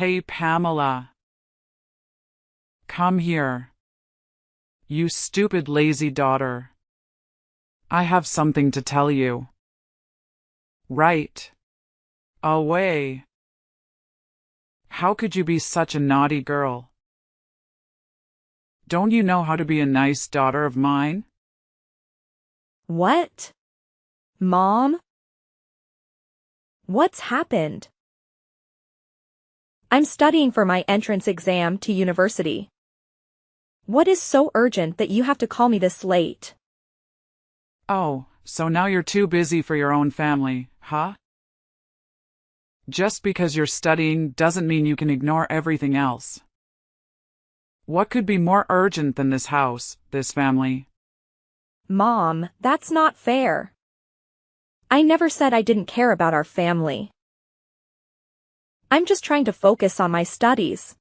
Hey, Pamela. Come here. You stupid lazy daughter. I have something to tell you. Right away. How could you be such a naughty girl? Don't you know how to be a nice daughter of mine? What? Mom? What's happened? I'm studying for my entrance exam to university. What is so urgent that you have to call me this late? Oh, so now you're too busy for your own family, huh? Just because you're studying doesn't mean you can ignore everything else. What could be more urgent than this house, this family? Mom, that's not fair. I never said I didn't care about our family. I'm just trying to focus on my studies.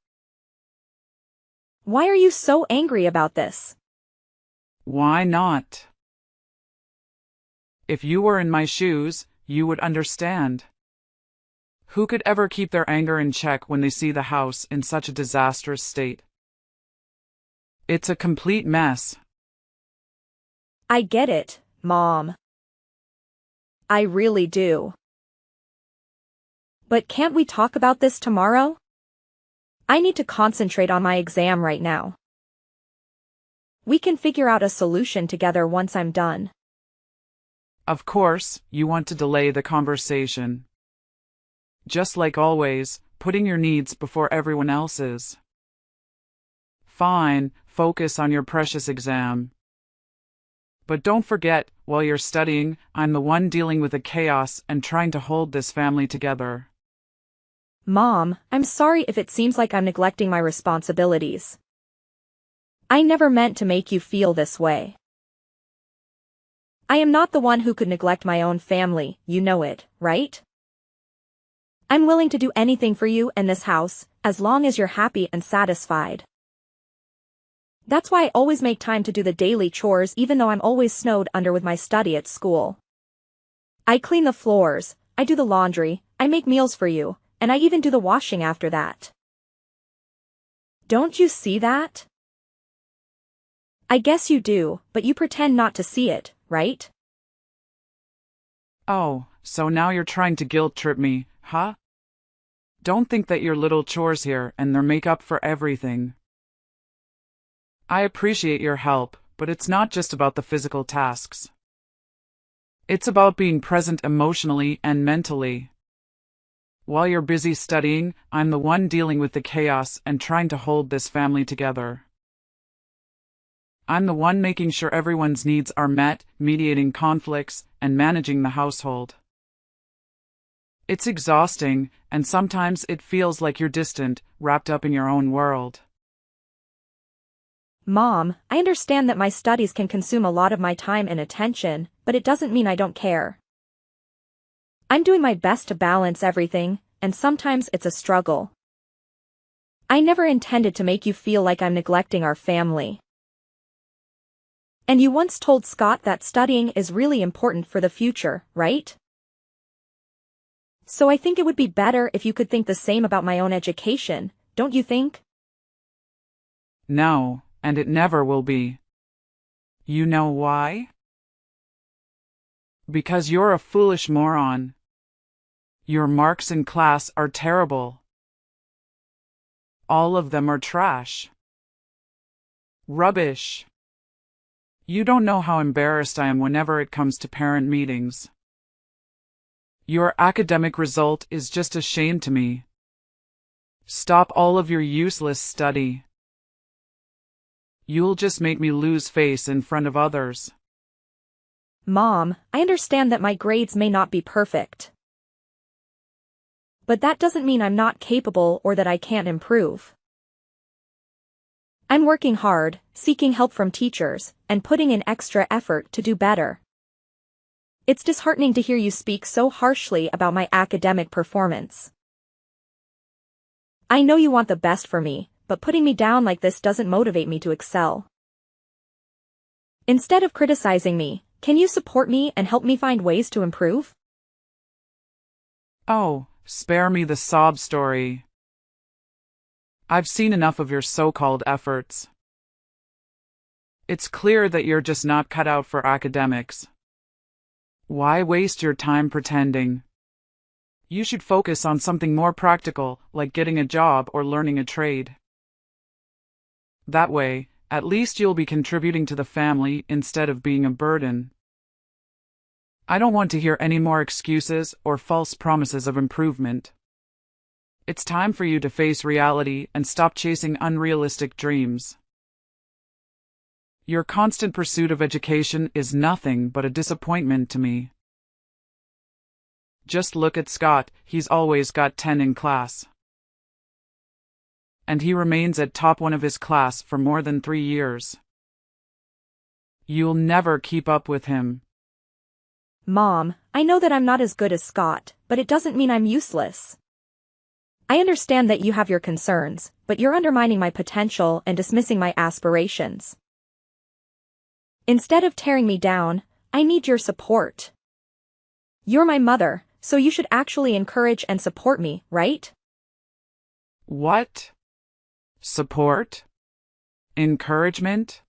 Why are you so angry about this? Why not? If you were in my shoes, you would understand. Who could ever keep their anger in check when they see the house in such a disastrous state? It's a complete mess. I get it, Mom. I really do. But can't we talk about this tomorrow? I need to concentrate on my exam right now. We can figure out a solution together once I'm done. Of course, you want to delay the conversation. Just like always, putting your needs before everyone else's. Fine, focus on your precious exam. But don't forget, while you're studying, I'm the one dealing with the chaos and trying to hold this family together. Mom, I'm sorry if it seems like I'm neglecting my responsibilities. I never meant to make you feel this way. I am not the one who could neglect my own family, you know it, right? I'm willing to do anything for you and this house, as long as you're happy and satisfied. That's why I always make time to do the daily chores even though I'm always snowed under with my study at school. I clean the floors, I do the laundry, I make meals for you, and I even do the washing after that. Don't you see that? I guess you do, but you pretend not to see it, right? Oh, so now you're trying to guilt-trip me, huh? Don't think that your little chores here and they make up for everything. I appreciate your help, but it's not just about the physical tasks. It's about being present emotionally and mentally. While you're busy studying, I'm the one dealing with the chaos and trying to hold this family together. I'm the one making sure everyone's needs are met, mediating conflicts, and managing the household. It's exhausting, and sometimes it feels like you're distant, wrapped up in your own world. Mom, I understand that my studies can consume a lot of my time and attention, but it doesn't mean I don't care. I'm doing my best to balance everything, and sometimes it's a struggle. I never intended to make you feel like I'm neglecting our family. And you once told Scott that studying is really important for the future, right? So I think it would be better if you could think the same about my own education, don't you think? No, and it never will be. You know why? Because you're a foolish moron. Your marks in class are terrible. All of them are trash. Rubbish. You don't know how embarrassed I am whenever it comes to parent meetings. Your academic result is just a shame to me. Stop all of your useless study. You'll just make me lose face in front of others. Mom, I understand that my grades may not be perfect. But that doesn't mean I'm not capable or that I can't improve. I'm working hard, seeking help from teachers, and putting in extra effort to do better. It's disheartening to hear you speak so harshly about my academic performance. I know you want the best for me, but putting me down like this doesn't motivate me to excel. Instead of criticizing me, can you support me and help me find ways to improve? Oh, spare me the sob story. I've seen enough of your so-called efforts. It's clear that you're just not cut out for academics. Why waste your time pretending? You should focus on something more practical, like getting a job or learning a trade. That way, at least you'll be contributing to the family instead of being a burden. I don't want to hear any more excuses or false promises of improvement. It's time for you to face reality and stop chasing unrealistic dreams. Your constant pursuit of education is nothing but a disappointment to me. Just look at Scott, he's always got 10 in class. And he remains at top 1 of his class for more than 3 years. You'll never keep up with him. Mom, I know that I'm not as good as Scott, but it doesn't mean I'm useless. I understand that you have your concerns, but you're undermining my potential and dismissing my aspirations. Instead of tearing me down, I need your support. You're my mother, so you should actually encourage and support me, right? What? Support? Encouragement?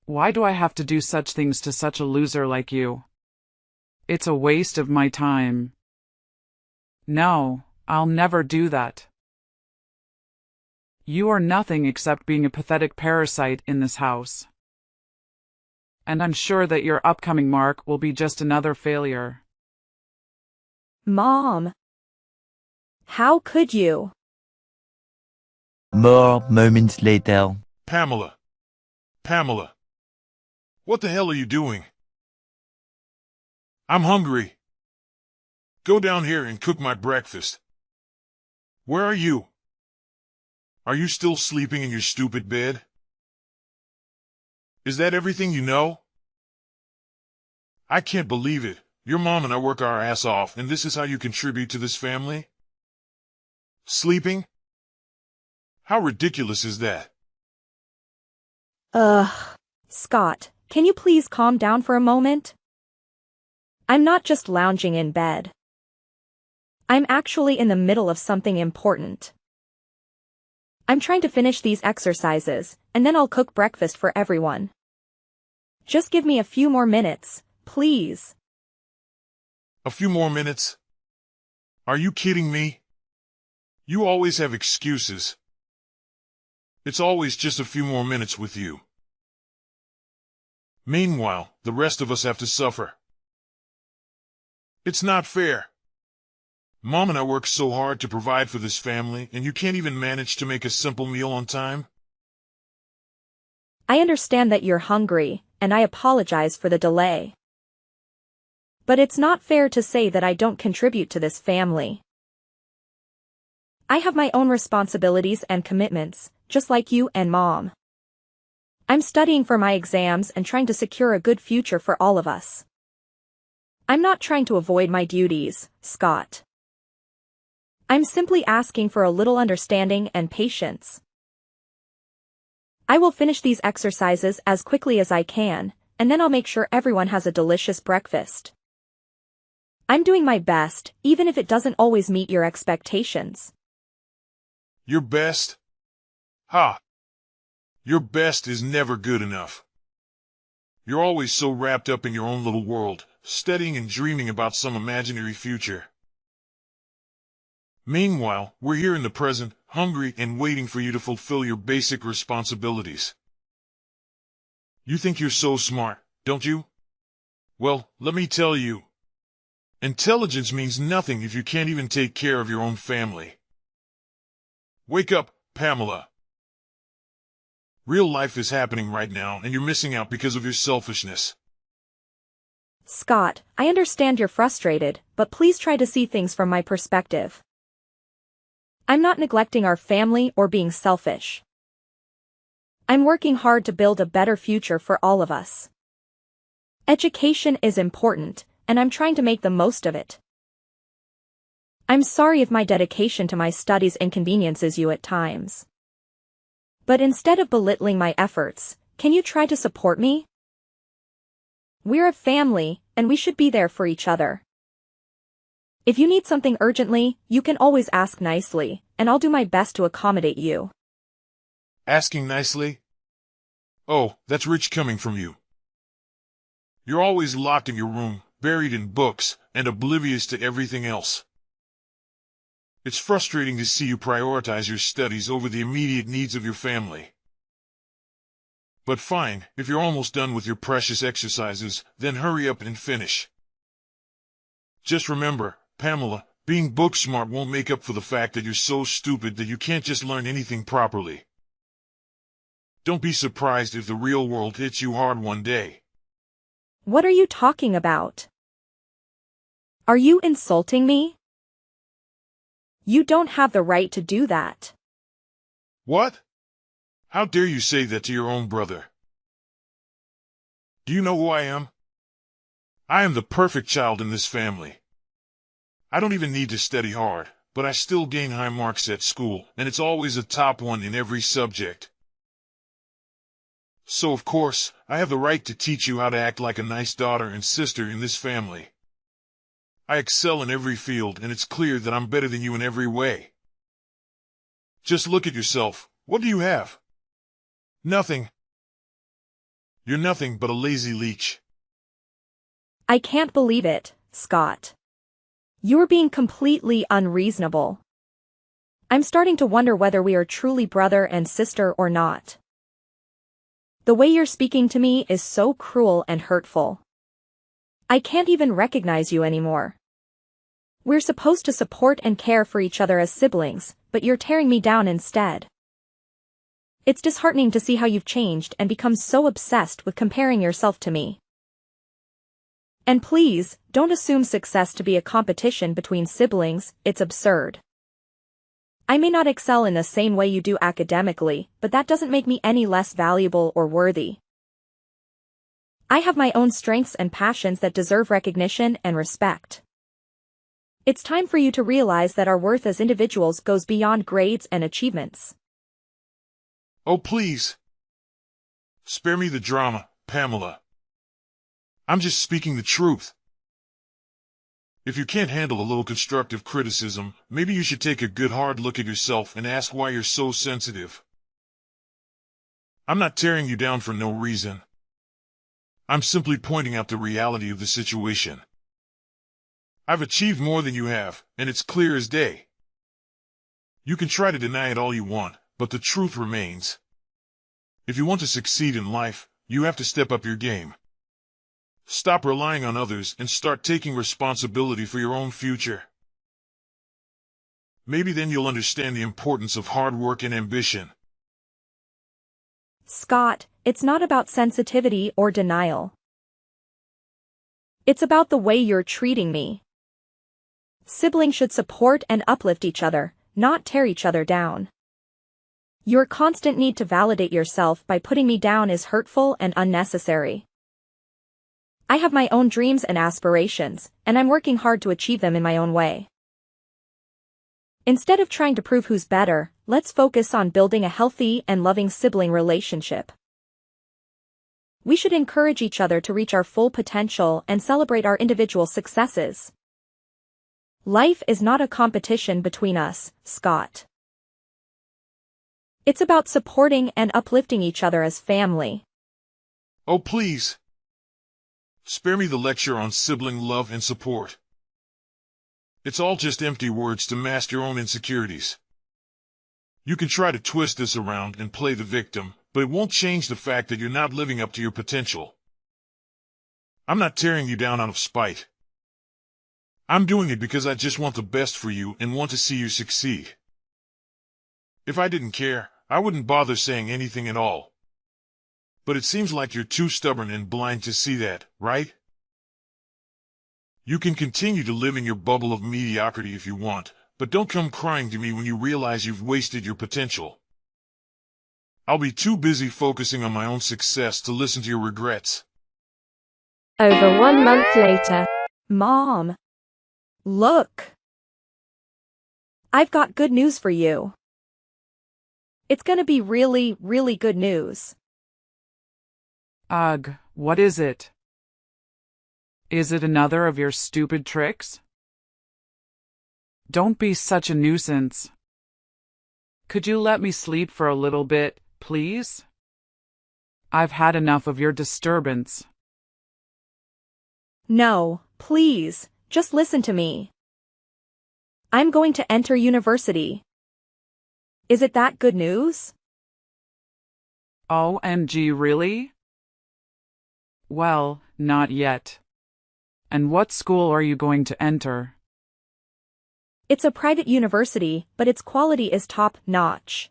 Why do I have to do such things to such a loser like you? It's a waste of my time. No, I'll never do that. You are nothing except being a pathetic parasite in this house. And I'm sure that your upcoming mark will be just another failure. Mom. How could you? More moments later. Pamela. Pamela. What the hell are you doing? I'm hungry. Go down here and cook my breakfast. Where are you? Are you still sleeping in your stupid bed? Is that everything you know? I can't believe it. Your mom and I work our ass off, and this is how you contribute to this family? Sleeping? How ridiculous is that? Scott, can you please calm down for a moment? I'm not just lounging in bed. I'm actually in the middle of something important. I'm trying to finish these exercises, and then I'll cook breakfast for everyone. Just give me a few more minutes, please. A few more minutes? Are you kidding me? You always have excuses. It's always just a few more minutes with you. Meanwhile, the rest of us have to suffer. It's not fair. Mom and I work so hard to provide for this family, and you can't even manage to make a simple meal on time? I understand that you're hungry, and I apologize for the delay. But it's not fair to say that I don't contribute to this family. I have my own responsibilities and commitments, just like you and Mom. I'm studying for my exams and trying to secure a good future for all of us. I'm not trying to avoid my duties, Scott. I'm simply asking for a little understanding and patience. I will finish these exercises as quickly as I can, and then I'll make sure everyone has a delicious breakfast. I'm doing my best, even if it doesn't always meet your expectations. Your best? Ha! Your best is never good enough. You're always so wrapped up in your own little world, studying and dreaming about some imaginary future. Meanwhile, we're here in the present, hungry and waiting for you to fulfill your basic responsibilities. You think you're so smart, don't you? Well, let me tell you. Intelligence means nothing if you can't even take care of your own family. Wake up, Pamela. Real life is happening right now, and you're missing out because of your selfishness. Scott, I understand you're frustrated, but please try to see things from my perspective. I'm not neglecting our family or being selfish. I'm working hard to build a better future for all of us. Education is important, and I'm trying to make the most of it. I'm sorry if my dedication to my studies inconveniences you at times. But instead of belittling my efforts, can you try to support me? We're a family, and we should be there for each other. If you need something urgently, you can always ask nicely, and I'll do my best to accommodate you. Asking nicely? Oh, that's rich coming from you. You're always locked in your room, buried in books, and oblivious to everything else. It's frustrating to see you prioritize your studies over the immediate needs of your family. But fine, if you're almost done with your precious exercises, then hurry up and finish. Just remember, Pamela, being book smart won't make up for the fact that you're so stupid that you can't just learn anything properly. Don't be surprised if the real world hits you hard one day. What are you talking about? Are you insulting me? You don't have the right to do that. What? How dare you say that to your own brother? Do you know who I am? I am the perfect child in this family. I don't even need to study hard, but I still gain high marks at school, and it's always a top one in every subject. So of course, I have the right to teach you how to act like a nice daughter and sister in this family. I excel in every field, and it's clear that I'm better than you in every way. Just look at yourself. What do you have? Nothing. You're nothing but a lazy leech. I can't believe it, Scott. You're being completely unreasonable. I'm starting to wonder whether we are truly brother and sister or not. The way you're speaking to me is so cruel and hurtful. I can't even recognize you anymore. We're supposed to support and care for each other as siblings, but you're tearing me down instead. It's disheartening to see how you've changed and become so obsessed with comparing yourself to me. And please, don't assume success to be a competition between siblings, it's absurd. I may not excel in the same way you do academically, but that doesn't make me any less valuable or worthy. I have my own strengths and passions that deserve recognition and respect. It's time for you to realize that our worth as individuals goes beyond grades and achievements. Oh, please. Spare me the drama, Pamela. I'm just speaking the truth. If you can't handle a little constructive criticism, maybe you should take a good hard look at yourself and ask why you're so sensitive. I'm not tearing you down for no reason. I'm simply pointing out the reality of the situation. I've achieved more than you have, and it's clear as day. You can try to deny it all you want, but the truth remains. If you want to succeed in life, you have to step up your game. Stop relying on others and start taking responsibility for your own future. Maybe then you'll understand the importance of hard work and ambition. Scott, it's not about sensitivity or denial. It's about the way you're treating me. Siblings should support and uplift each other, not tear each other down. Your constant need to validate yourself by putting me down is hurtful and unnecessary. I have my own dreams and aspirations, and I'm working hard to achieve them in my own way. Instead of trying to prove who's better, let's focus on building a healthy and loving sibling relationship. We should encourage each other to reach our full potential and celebrate our individual successes. Life is not a competition between us, Scott. It's about supporting and uplifting each other as family. Oh, please. Spare me the lecture on sibling love and support. It's all just empty words to mask your own insecurities. You can try to twist this around and play the victim, but it won't change the fact that you're not living up to your potential. I'm not tearing you down out of spite. I'm doing it because I just want the best for you and want to see you succeed. If I didn't care, I wouldn't bother saying anything at all. But it seems like you're too stubborn and blind to see that, right? You can continue to live in your bubble of mediocrity if you want, but don't come crying to me when you realize you've wasted your potential. I'll be too busy focusing on my own success to listen to your regrets. Over 1 month later. Mom. Look. I've got good news for you. It's gonna be really, really good news. Ugh, what is it? Is it another of your stupid tricks? Don't be such a nuisance. Could you let me sleep for a little bit, please? I've had enough of your disturbance. No, please, just listen to me. I'm going to enter university. Is it that good news? OMG, really? Well, not yet. And what school are you going to enter? It's a private university, but its quality is top-notch.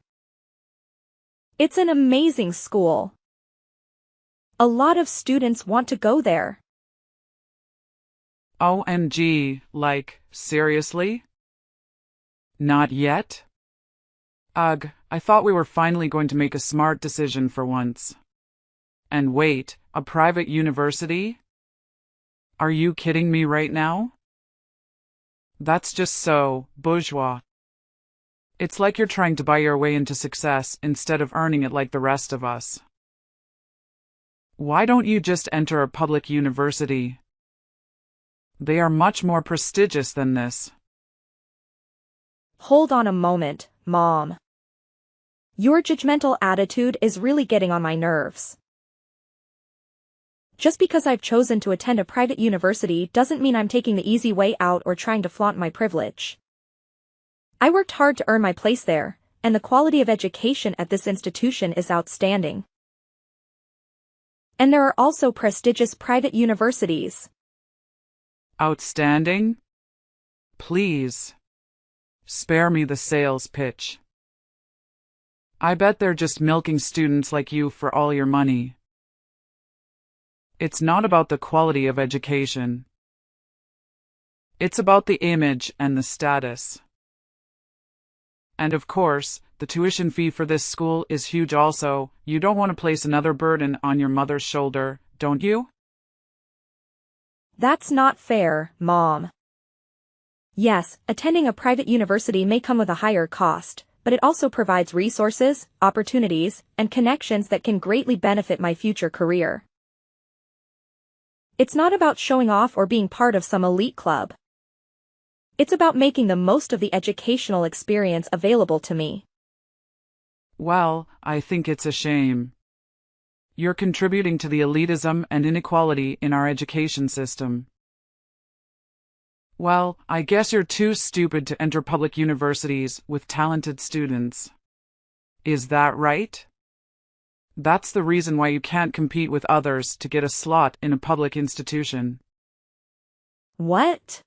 It's an amazing school. A lot of students want to go there. OMG, like, seriously? Not yet? Ugh, I thought we were finally going to make a smart decision for once. And wait, a private university? Are you kidding me right now? That's just so bourgeois. It's like you're trying to buy your way into success instead of earning it like the rest of us. Why don't you just enter a public university? They are much more prestigious than this. Hold on a moment, Mom. Your judgmental attitude is really getting on my nerves. Just because I've chosen to attend a private university doesn't mean I'm taking the easy way out or trying to flaunt my privilege. I worked hard to earn my place there, and the quality of education at this institution is outstanding. And there are also prestigious private universities. Outstanding? Please. Spare me the sales pitch. I bet they're just milking students like you for all your money. It's not about the quality of education. It's about the image and the status. And of course, the tuition fee for this school is huge also. You don't want to place another burden on your mother's shoulder, don't you? That's not fair, Mom. Yes, attending a private university may come with a higher cost, but it also provides resources, opportunities, and connections that can greatly benefit my future career. It's not about showing off or being part of some elite club. It's about making the most of the educational experience available to me. Well, I think it's a shame. You're contributing to the elitism and inequality in our education system. Well, I guess you're too stupid to enter public universities with talented students. Is that right? That's the reason why you can't compete with others to get a slot in a public institution. What?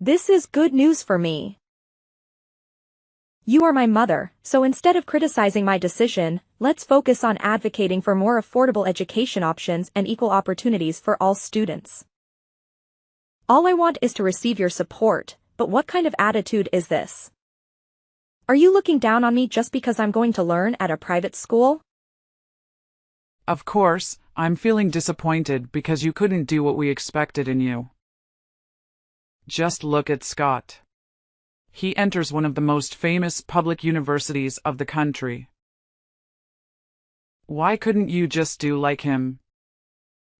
This is good news for me. You are my mother, so instead of criticizing my decision, let's focus on advocating for more affordable education options and equal opportunities for all students. All I want is to receive your support, but what kind of attitude is this? Are you looking down on me just because I'm going to learn at a private school? Of course, I'm feeling disappointed because you couldn't do what we expected in you. Just look at Scott. He enters one of the most famous public universities of the country. Why couldn't you just do like him?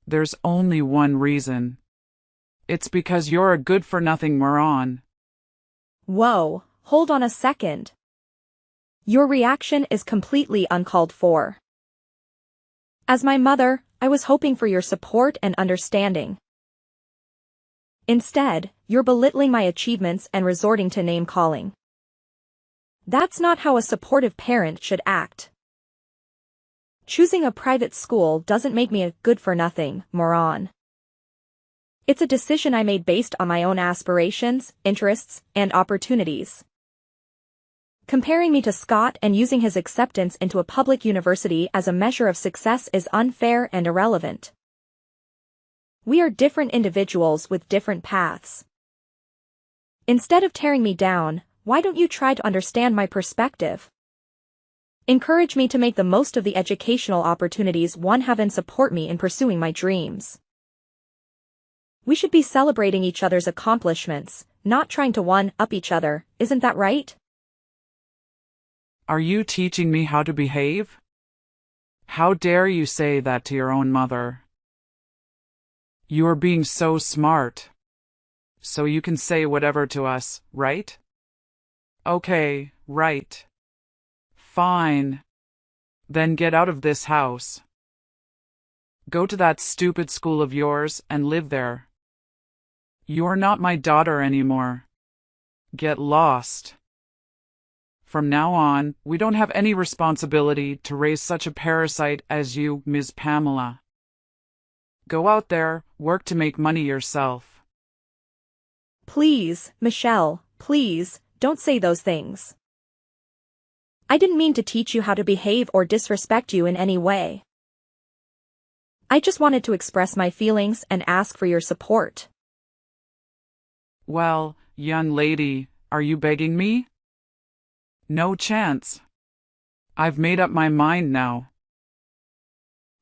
There's only one reason. It's because you're a good-for-nothing moron. Whoa, hold on a second. Your reaction is completely uncalled for. As my mother, I was hoping for your support and understanding. Instead, you're belittling my achievements and resorting to name-calling. That's not how a supportive parent should act. Choosing a private school doesn't make me a good-for-nothing moron. It's a decision I made based on my own aspirations, interests, and opportunities. Comparing me to Scott and using his acceptance into a public university as a measure of success is unfair and irrelevant. We are different individuals with different paths. Instead of tearing me down, why don't you try to understand my perspective? Encourage me to make the most of the educational opportunities one have and support me in pursuing my dreams. We should be celebrating each other's accomplishments, not trying to one-up each other, isn't that right? Are you teaching me how to behave? How dare you say that to your own mother? You are being so smart. So you can say whatever to us, right? Okay, right. Fine. Then get out of this house. Go to that stupid school of yours and live there. You're not my daughter anymore. Get lost. From now on, we don't have any responsibility to raise such a parasite as you, Ms. Pamela. Go out there, work to make money yourself. Please, Michelle, please, don't say those things. I didn't mean to teach you how to behave or disrespect you in any way. I just wanted to express my feelings and ask for your support. Well, young lady, are you begging me? No chance. I've made up my mind now.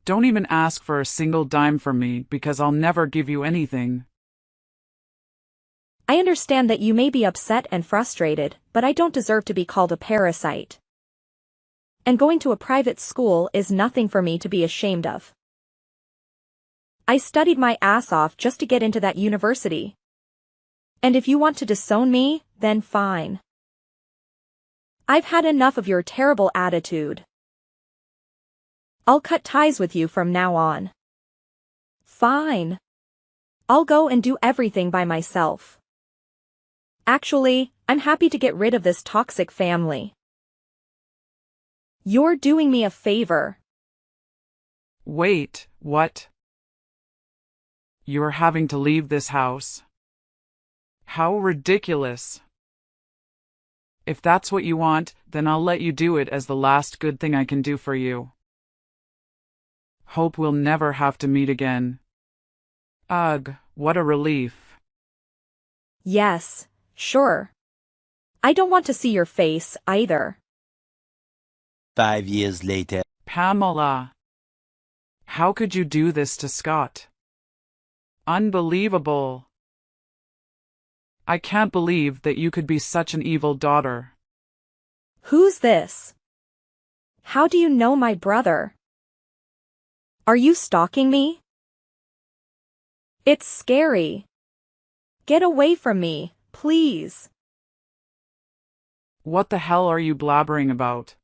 Don't even ask for a single dime from me because I'll never give you anything. I understand that you may be upset and frustrated, but I don't deserve to be called a parasite. And going to a private school is nothing for me to be ashamed of. I studied my ass off just to get into that university. And if you want to disown me, then fine. I've had enough of your terrible attitude. I'll cut ties with you from now on. Fine. I'll go and do everything by myself. Actually, I'm happy to get rid of this toxic family. You're doing me a favor. Wait, what? You're having to leave this house? How ridiculous. If that's what you want, then I'll let you do it as the last good thing I can do for you. Hope we'll never have to meet again. Ugh, what a relief. Yes, sure. I don't want to see your face, either. 5 years later. Pamela. How could you do this to Scott? Unbelievable. I can't believe that you could be such an evil daughter. Who's this? How do you know my brother? Are you stalking me? It's scary. Get away from me, please. What the hell are you blabbering about?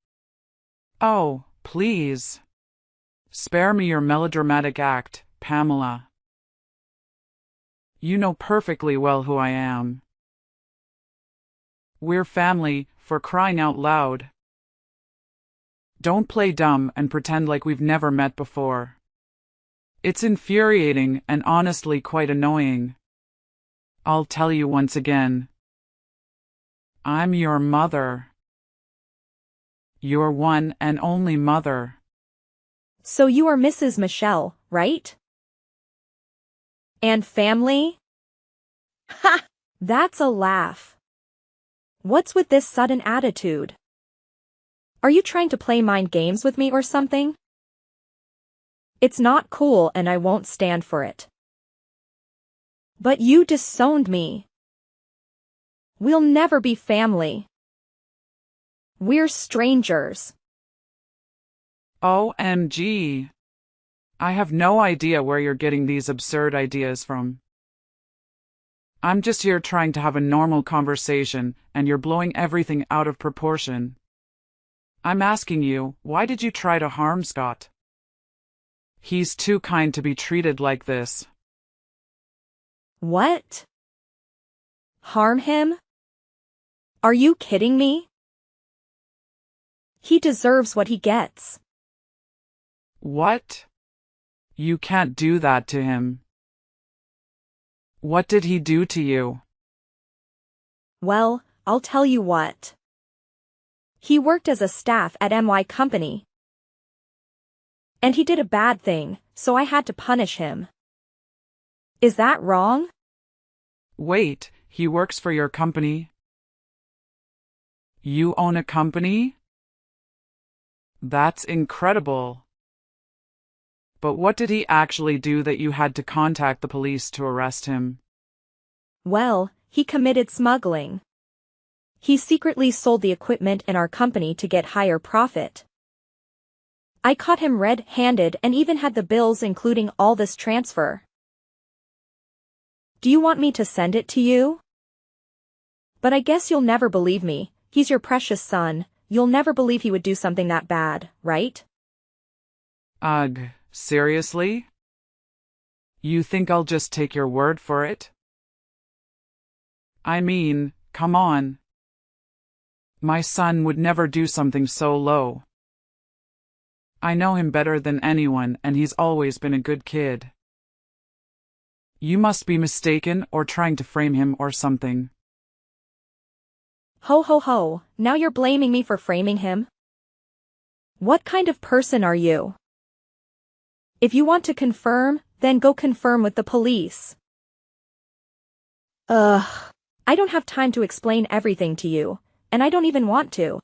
Oh, please. Spare me your melodramatic act, Pamela. You know perfectly well who I am. We're family, for crying out loud. Don't play dumb and pretend like we've never met before. It's infuriating and honestly quite annoying. I'll tell you once again. I'm your mother. Your one and only mother. So you are Mrs. Michelle, right? And family? Ha! That's a laugh. What's with this sudden attitude? Are you trying to play mind games with me or something? It's not cool and I won't stand for it. But you disowned me. We'll never be family. We're strangers. OMG. I have no idea where you're getting these absurd ideas from. I'm just here trying to have a normal conversation, and you're blowing everything out of proportion. I'm asking you, why did you try to harm Scott? He's too kind to be treated like this. What? Harm him? Are you kidding me? He deserves what he gets. What? You can't do that to him. What did he do to you? Well, I'll tell you what. He worked as a staff at MY Company. And he did a bad thing, so I had to punish him. Is that wrong? Wait, he works for your company? You own a company? That's incredible. But what did he actually do that you had to contact the police to arrest him? Well, he committed smuggling. He secretly sold the equipment in our company to get higher profit. I caught him red-handed and even had the bills including all this transfer. Do you want me to send it to you? But I guess you'll never believe me. He's your precious son. You'll never believe he would do something that bad, right? Ugh, seriously? You think I'll just take your word for it? I mean, come on. My son would never do something so low. I know him better than anyone, and he's always been a good kid. You must be mistaken or trying to frame him or something. Ho ho ho, now you're blaming me for framing him? What kind of person are you? If you want to confirm, then go confirm with the police. Ugh. I don't have time to explain everything to you, and I don't even want to.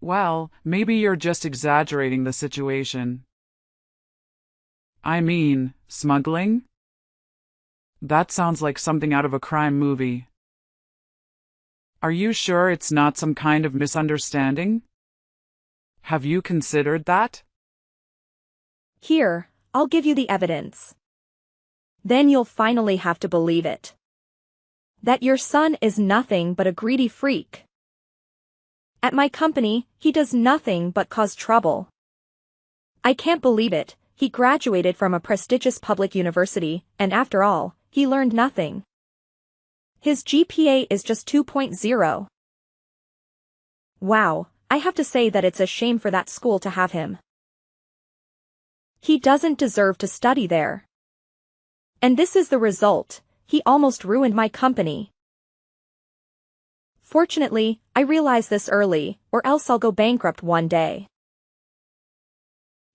Well, maybe you're just exaggerating the situation. I mean, smuggling? That sounds like something out of a crime movie. Are you sure it's not some kind of misunderstanding? Have you considered that? Here, I'll give you the evidence. Then you'll finally have to believe it. That your son is nothing but a greedy freak. At my company, he does nothing but cause trouble. I can't believe it. He graduated from a prestigious public university, and after all, he learned nothing. His GPA is just 2.0. Wow, I have to say that it's a shame for that school to have him. He doesn't deserve to study there. And this is the result. He almost ruined my company. Fortunately, I realized this early, or else I'll go bankrupt one day.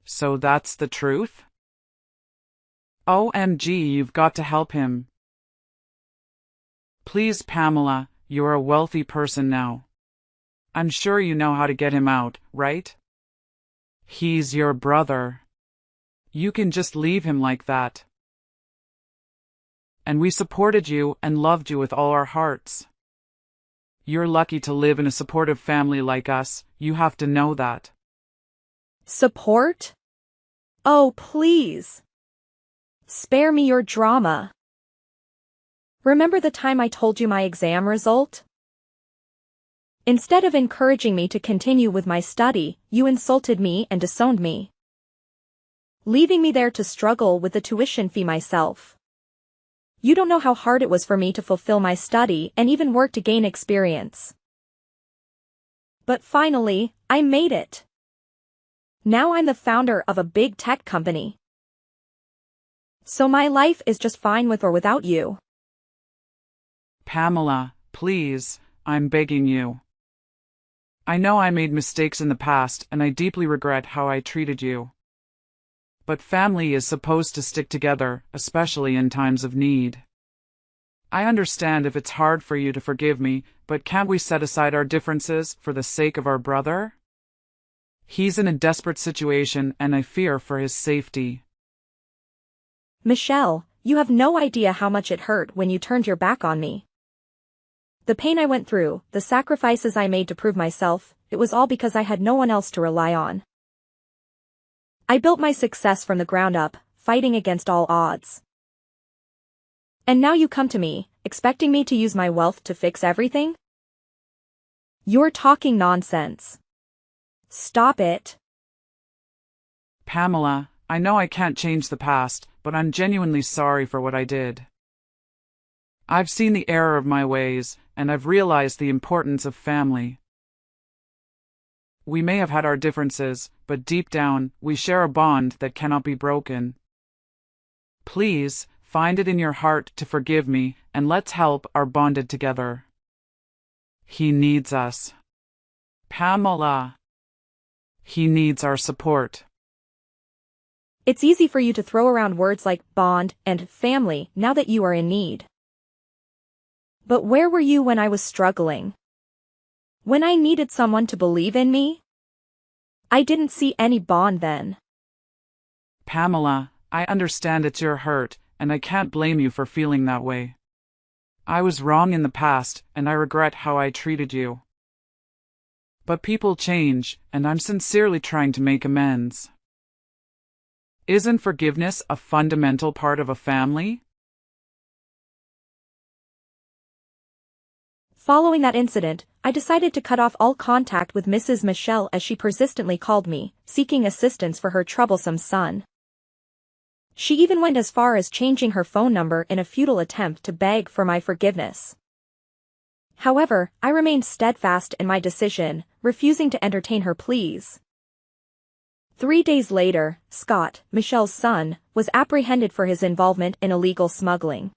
So that's the truth? OMG, you've got to help him. Please, Pamela, you're a wealthy person now. I'm sure you know how to get him out, right? He's your brother. You can just leave him like that. And we supported you and loved you with all our hearts. You're lucky to live in a supportive family like us, you have to know that. Support? Oh, please. Spare me your drama. Remember the time I told you my exam result? Instead of encouraging me to continue with my study, you insulted me and disowned me, leaving me there to struggle with the tuition fee myself. You don't know how hard it was for me to fulfill my study and even work to gain experience. But finally, I made it. Now I'm the founder of a big tech company. So my life is just fine with or without you. Pamela, please, I'm begging you. I know I made mistakes in the past and I deeply regret how I treated you. But family is supposed to stick together, especially in times of need. I understand if it's hard for you to forgive me, but can't we set aside our differences for the sake of our brother? He's in a desperate situation and I fear for his safety. Michelle, you have no idea how much it hurt when you turned your back on me. The pain I went through, the sacrifices I made to prove myself, it was all because I had no one else to rely on. I built my success from the ground up, fighting against all odds. And now you come to me, expecting me to use my wealth to fix everything? You're talking nonsense. Stop it. Pamela, I know I can't change the past, but I'm genuinely sorry for what I did. I've seen the error of my ways, and I've realized the importance of family. We may have had our differences, but deep down, we share a bond that cannot be broken. Please, find it in your heart to forgive me, and let's help our bonded together. He needs us. Pamela. He needs our support. It's easy for you to throw around words like bond and family now that you are in need. But where were you when I was struggling? When I needed someone to believe in me? I didn't see any bond then. Pamela, I understand it's your hurt, and I can't blame you for feeling that way. I was wrong in the past, and I regret how I treated you. But people change, and I'm sincerely trying to make amends. Isn't forgiveness a fundamental part of a family? Following that incident, I decided to cut off all contact with Mrs. Michelle as she persistently called me, seeking assistance for her troublesome son. She even went as far as changing her phone number in a futile attempt to beg for my forgiveness. However, I remained steadfast in my decision, refusing to entertain her pleas. 3 days later, Scott, Michelle's son, was apprehended for his involvement in illegal smuggling.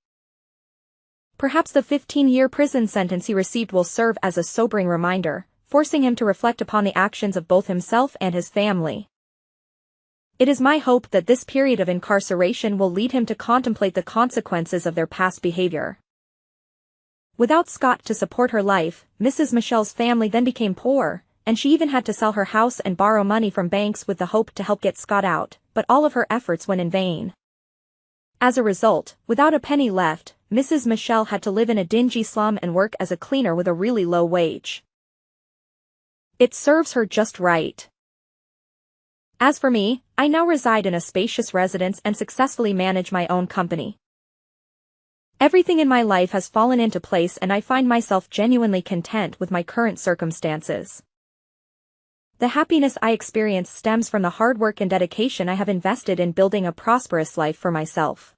Perhaps the 15-year prison sentence he received will serve as a sobering reminder, forcing him to reflect upon the actions of both himself and his family. It is my hope that this period of incarceration will lead him to contemplate the consequences of their past behavior. Without Scott to support her life, Mrs. Michelle's family then became poor, and she even had to sell her house and borrow money from banks with the hope to help get Scott out, but all of her efforts went in vain. As a result, without a penny left, Mrs. Michelle had to live in a dingy slum and work as a cleaner with a really low wage. It serves her just right. As for me, I now reside in a spacious residence and successfully manage my own company. Everything in my life has fallen into place and I find myself genuinely content with my current circumstances. The happiness I experience stems from the hard work and dedication I have invested in building a prosperous life for myself.